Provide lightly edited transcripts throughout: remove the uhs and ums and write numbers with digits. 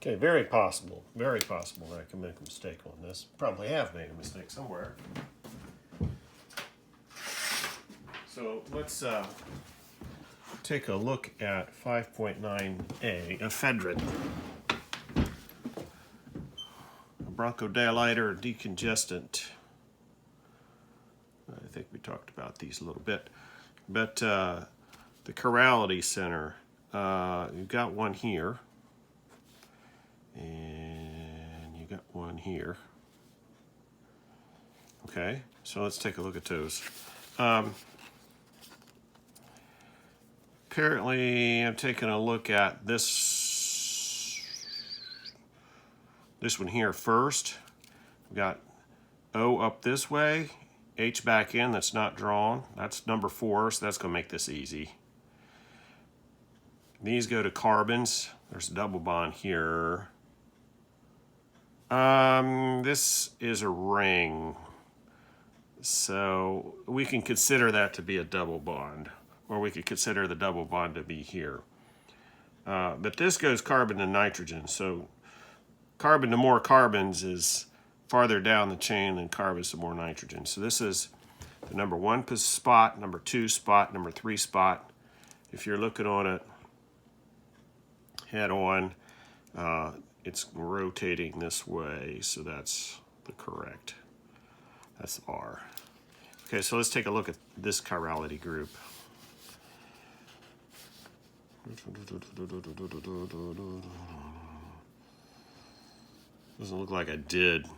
Okay, very possible that I can make a mistake on this. Probably have made a mistake somewhere. So let's take a look at 5.9a, ephedrine. A bronchodilator, decongestant. I think we talked about these a little bit. But the chirality center, you've got one here. And you got one here. Okay, so let's take a look at those. Apparently, I'm taking a look at this one here first. We've got O up this way, H back in, that's not drawn. That's number 4, so that's going to make this easy. These go to carbons. There's a double bond here. This is a ring, so we can consider that to be a double bond, or we could consider the double bond to be here. But this goes carbon to nitrogen, so carbon to more carbons is farther down the chain than carbons to more nitrogen. So this is the number 1 spot, number 2 spot, number 3 spot. If you're looking on it head on, it's rotating this way, so that's the correct. That's R. Okay, so let's take a look at this chirality group. Doesn't look like I did.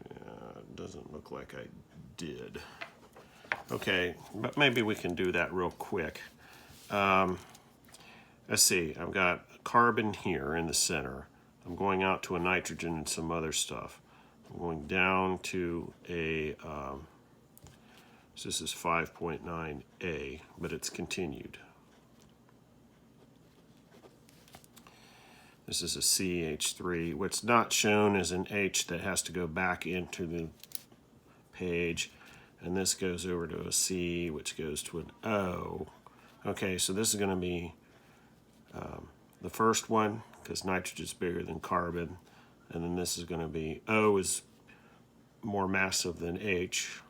Yeah, it doesn't look like I did. Okay, but maybe we can do that real quick. Let's see, I've got carbon here in the center. I'm going out to a nitrogen and some other stuff. I'm going down to a, so this is 5.9a, but it's continued. This is a CH3. What's not shown is an H that has to go back into the page. And this goes over to a C, which goes to an O. Okay, so this is going to be the first one, because nitrogen is bigger than carbon. And then this is going to be, O is more massive than H.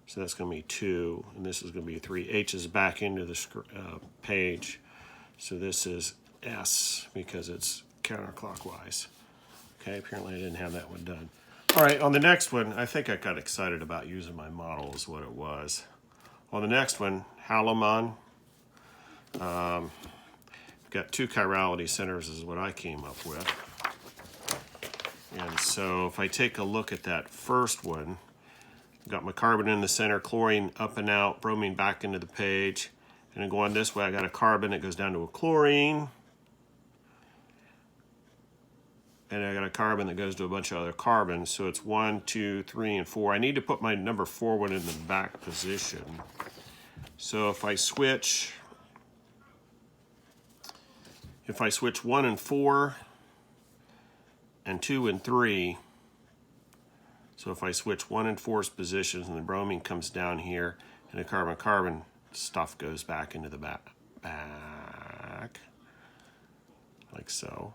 So that's going to be 2, and this is going to be 3. H is back into the page. So this is S, because it's counterclockwise. Okay, apparently I didn't have that one done. All right, on the next one, I think I got excited about using my model is what it was. On the next one, Halamon. I've got 2 chirality centers is what I came up with. And so if I take a look at that first one, I've got my carbon in the center, chlorine up and out, bromine back into the page. And then going this way, I got a carbon that goes down to a chlorine. And I got a carbon that goes to a bunch of other carbons. So it's 1, 2, 3, and 4. I need to put my number 4 one in the back position. So if I switch 1 and 4 and 2 and 3, so if I switch 1 and 4's positions and the bromine comes down here and the carbon-carbon stuff goes back into the back, like so.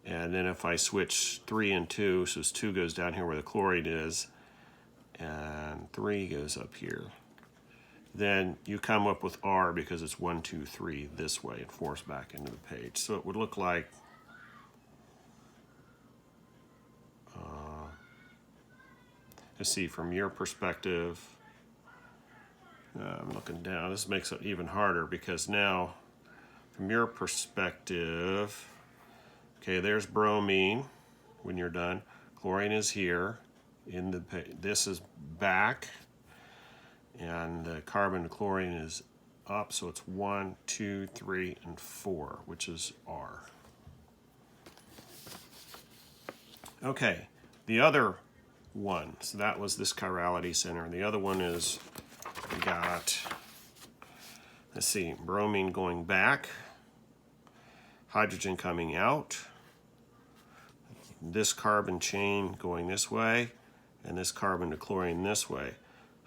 And then if I switch 3 and 2, so 2 goes down here where the chlorine is, and 3 goes up here, then you come up with R because it's 1, 2, 3 this way and 4's back into the page. So it would look like let's see, from your perspective, I'm looking down. This makes it even harder because now, from your perspective, okay, there's bromine when you're done. Chlorine is here. This is back. And the carbon to chlorine is up. So it's 1, 2, 3, and 4, which is R. Okay, the other one. So that was this chirality center. And the other one is, we got, let's see, bromine going back. Hydrogen coming out, this carbon chain going this way, and this carbon to chlorine this way.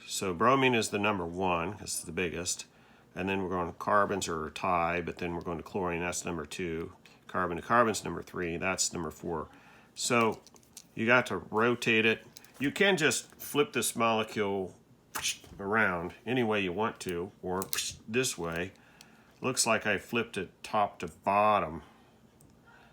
So bromine is the number 1, because it's the biggest. And then we're going to carbons are a tie, but then we're going to chlorine, that's number 2. Carbon to carbon's number 3, that's number 4. So you got to rotate it. You can just flip this molecule around any way you want to, or this way. Looks like I flipped it top to bottom.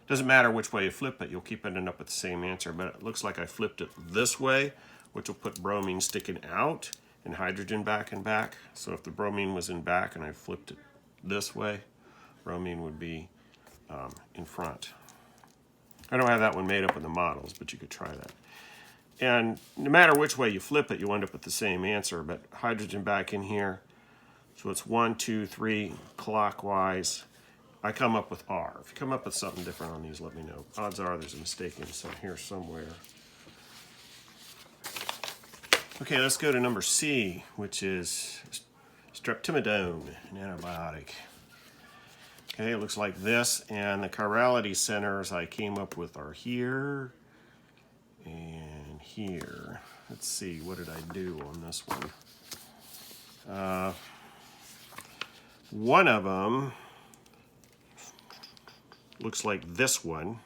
Doesn't matter which way you flip it, you'll keep ending up with the same answer, but it looks like I flipped it this way, which will put bromine sticking out and hydrogen back and back. So if the bromine was in back and I flipped it this way, bromine would be in front. I don't have that one made up in the models, but you could try that. And no matter which way you flip it, you end up with the same answer, but hydrogen back in here. So it's 1, 2, 3 clockwise. I come up with R. If you come up with something different on these, let me know. Odds are there's a mistake in some here somewhere. Okay, let's go to number C, which is streptomidone, an antibiotic. Okay, it looks like this, and the chirality centers I came up with are here and here. Let's see, what did I do on this one? One of them looks like this one.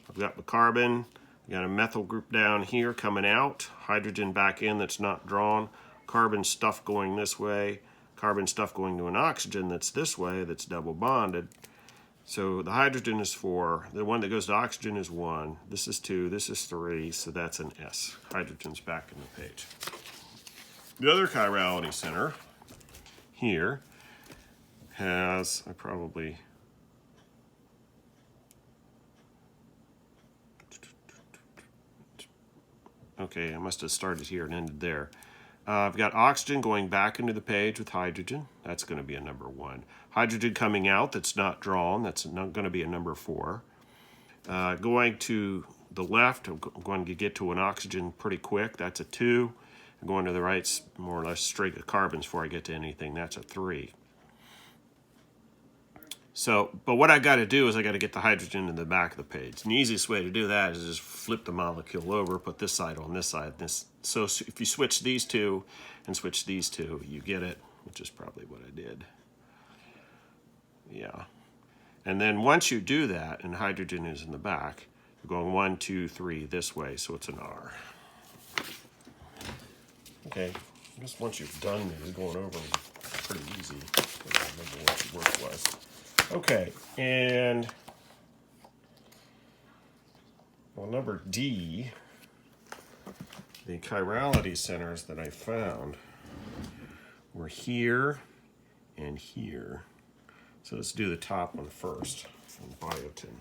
I've got the carbon, I've got a methyl group down here coming out, hydrogen back in that's not drawn, carbon stuff going this way, carbon stuff going to an oxygen that's this way, that's double bonded. So the hydrogen is 4, the one that goes to oxygen is 1, this is 2, this is 3, so that's an S. Hydrogen's back in the page. The other chirality center here has, okay, I must have started here and ended there. I've got oxygen going back into the page with hydrogen. That's going to be a number 1. Hydrogen coming out that's not drawn. That's not going to be a number 4. Going to the left, I'm going to get to an oxygen pretty quick. That's a 2. Going to the right, more or less straight to carbons before I get to anything. That's a 3. So, but what I got to do is I got to get the hydrogen in the back of the page. And the easiest way to do that is just flip the molecule over, put this side on this side. So if you switch these two and switch these two, you get it, which is probably what I did. Yeah. And then once you do that and hydrogen is in the back, you're going 1, 2, 3 this way, so it's an R. Okay, I guess once you've done these, going over them pretty easy. I don't remember what the work was. Okay, and well, number D, the chirality centers that I found were here and here. So let's do the top one first, on biotin.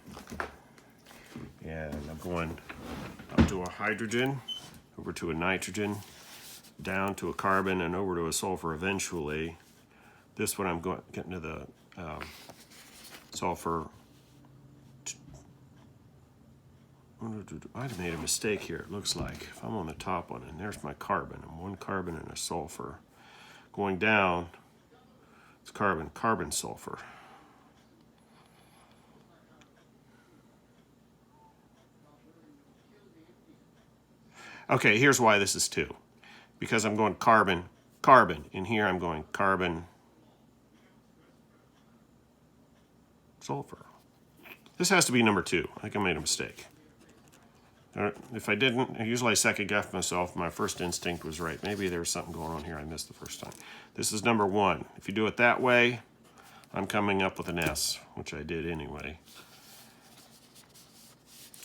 And I'm going up to a hydrogen, over to a nitrogen, down to a carbon, and over to a sulfur eventually. This one I'm getting to the sulfur. I made a mistake here, it looks like. If I'm on the top one, and there's my carbon, I'm 1 carbon and a sulfur. Going down, it's carbon, carbon, sulfur. Okay, here's why this is 2. Because I'm going carbon, carbon. In here I'm going carbon, sulfur. This has to be number 2. I think I made a mistake. If I didn't, usually I second-guess myself. My first instinct was right. Maybe there was something going on here I missed the first time. This is number 1. If you do it that way, I'm coming up with an S, which I did anyway.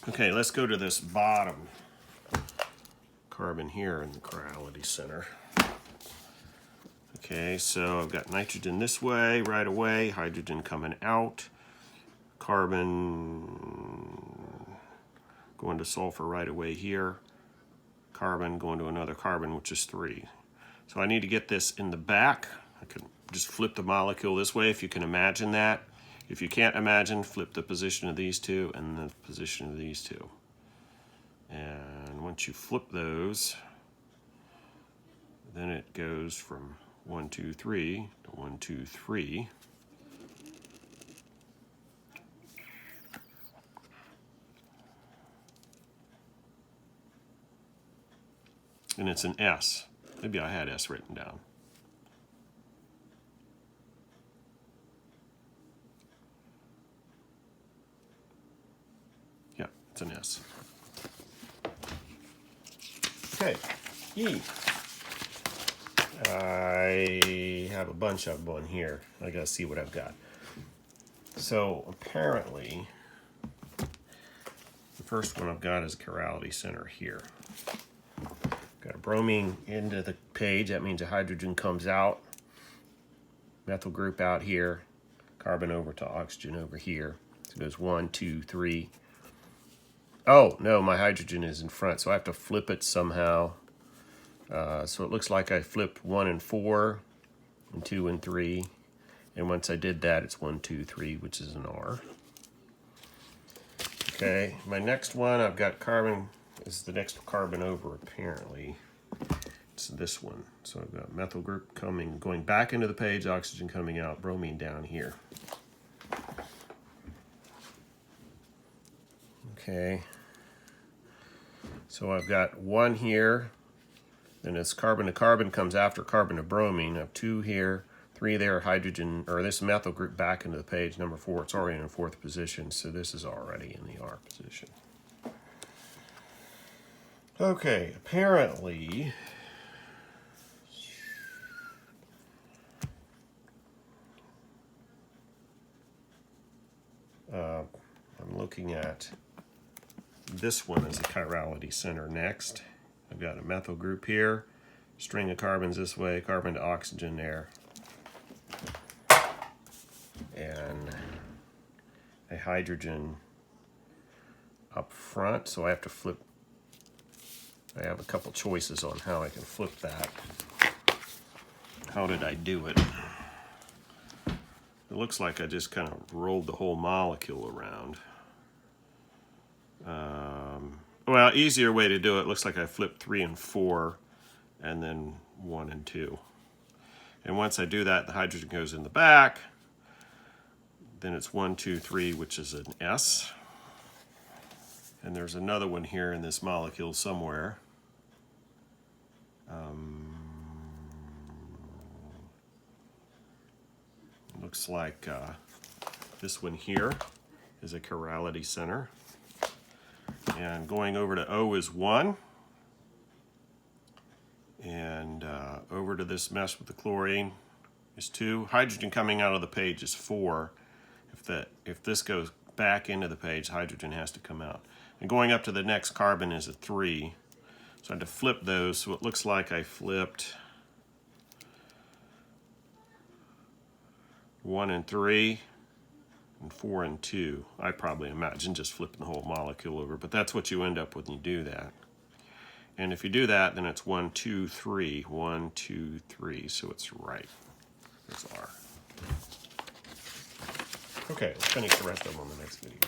Okay, let's go to this bottom carbon here in the chirality center. Okay, so I've got nitrogen this way right away, hydrogen coming out, carbon going to sulfur right away here, carbon going to another carbon, which is 3. So I need to get this in the back. I could just flip the molecule this way if you can imagine that. If you can't imagine, flip the position of these two and the position of these two. And once you flip those, then it goes from 1, 2, 3 to 1, 2, 3. And it's an S. Maybe I had S written down. Yeah, it's an S. Okay, E. I have a bunch of them on here. I gotta see what I've got. So apparently, the first one I've got is a chirality center here. Got a bromine into the page. That means a hydrogen comes out. Methyl group out here. Carbon over to oxygen over here. So it goes 1, 2, 3. Oh, no, my hydrogen is in front, so I have to flip it somehow. So it looks like I flipped 1 and 4, and 2 and 3. And once I did that, it's 1, 2, 3, which is an R. Okay, my next one, I've got carbon, is the next carbon over, apparently. It's this one. So I've got methyl group going back into the page, oxygen coming out, bromine down here. Okay. So I've got 1 here, then it's carbon to carbon comes after carbon to bromine. I have 2 here, 3 there, hydrogen, or this methyl group back into the page, number 4, it's already in 4th position, so this is already in the R position. Okay, apparently, I'm looking at this one as a chirality center next. I've got a methyl group here, string of carbons this way, carbon to oxygen there, and a hydrogen up front. So I have to flip. I have a couple choices on how I can flip that. How did I do it? It looks like I just kind of rolled the whole molecule around. Well, easier way to do it, looks like I flipped 3 and 4, and then 1 and 2. And once I do that, the hydrogen goes in the back. Then it's 1, 2, 3, which is an S. And there's another one here in this molecule somewhere. Looks like this one here is a chirality center. And going over to O is 1. And over to this mess with the chlorine is 2. Hydrogen coming out of the page is 4. If this goes back into the page, hydrogen has to come out. And going up to the next carbon is a 3. So I had to flip those. So it looks like I flipped 1 and 3. And 4 and 2. I probably imagine just flipping the whole molecule over, but that's what you end up with when you do that. And if you do that, then it's 1, 2, 3. 1, 2, 3. So it's right. There's R. Okay, let's finish the rest of them on the next video.